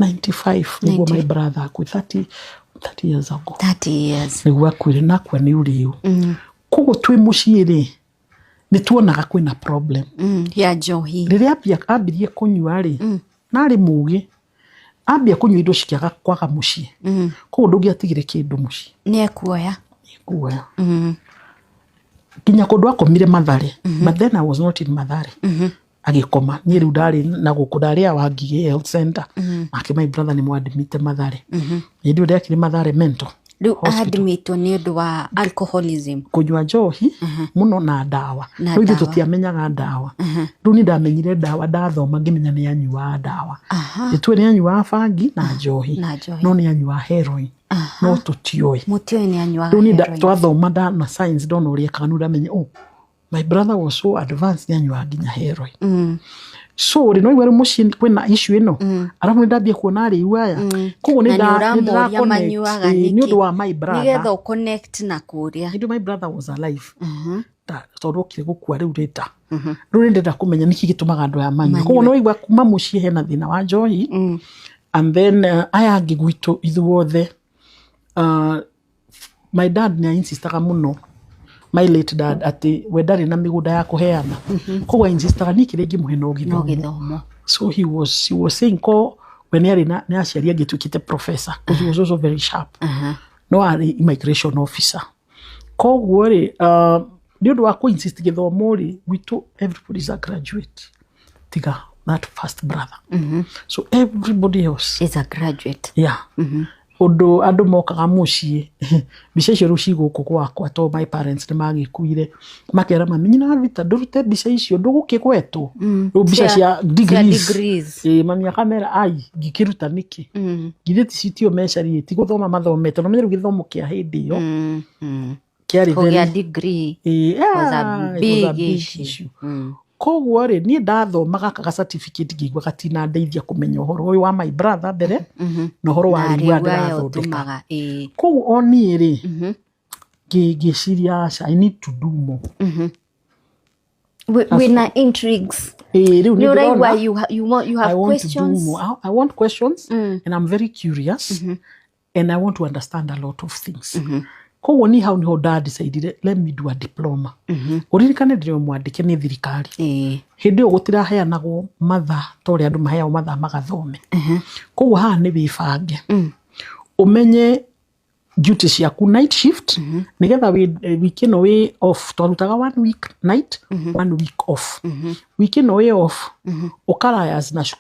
95 niguo my brother akui 30 years ago. 30 years. Niguo akuire nakwa ni urīūū. Koguo twi mucii ri ni tuonaga kwina problem. Ya njohi. Riria ambirie kunyua ri nari mugi. Ambia kunyua indo cikiaga kwaga mucii. Koguo ndungiatigire kindu mucii. Ni ekuoya. Ekuoya. Nginya kundu akomire Mathare. But then I was not in Mathare. Agikoma ni riu ndari na guku ndari wa Ngigia Health Center. Ake my brother ni mwadmite Mathare. Ni ndio ndakiri Mathare mental. Riu admito ni undu wa alcoholism. Kunyua njohi muno na dawa. Riu ithu tutiamenyaga dawa. Riu ni ndamenyire dawa ndathoma ngimenya ni anyua dawa. Itwe ni anyua bangi na njohi. No ni anyua heroin. No tutioi. Mutioi ni anyua heroin. Riu ni twathoma na science ndona uria kanu ndamenya my brother was so advanced ni anyua nginya heroin. So ri no iwe mucii kwina issue ino aramu ndambia kuona ari iwaya koguo ni ndamuria manyuaga ni undu wa my brother nigetha connect na kuria ndio my brother was alive torokire gukua riu rita riu ndenda kumenya niki gitumaga andu ya manyu koguo no iwa kuma mucii hena thina wa njohi and then aya ngigwitu ithuothe my dad ni insistaga muno my late dad ati wedari na migunda ya kuheana koguo insistaga nikire ngimuhe no githomo. So he was saying when he ni aciaria gitukite professor because he was also very sharp. No ari immigration officer koguo ri ni undu wa ku insist githomo ri witu everybody is a graduate tiga that first brother. So everybody else is a graduate. Yeah. Odo andu mokaga mucii bica icio ruci guku gwakwa to my parents ni magikuire makera mamenyina vita ndurute bica icio ndugukigwetu bica cia degrees mamia kamera ai ngikiruta niki ngireti citio mecari ti guthoma mathomete no menyeru githomo kia hindi yo kiari very degree was a big issue. Koguo ri ni ndathomaga ka certificate ngigwa gatina ndeithia kumenya uhoro uyu wa my brother mbere no uhoro wa riwa ndirathondeka koguo oni ri ngiciria I need to do more with na intrigues. You have questions. I want questions and I'm very curious and I want to understand a lot of things. Koguo ni hau niho nda decide let me do a diploma. Uririkane ndio mwandike ni thirikari. Hindi gutira heanagwo matha tori andu mahea matha magathome. Koguo ha ni bibange. Umenye duties yaku night shift nigetha week ino we off twarutaga 1 week night 1 week off. Week ino we off ukarayas na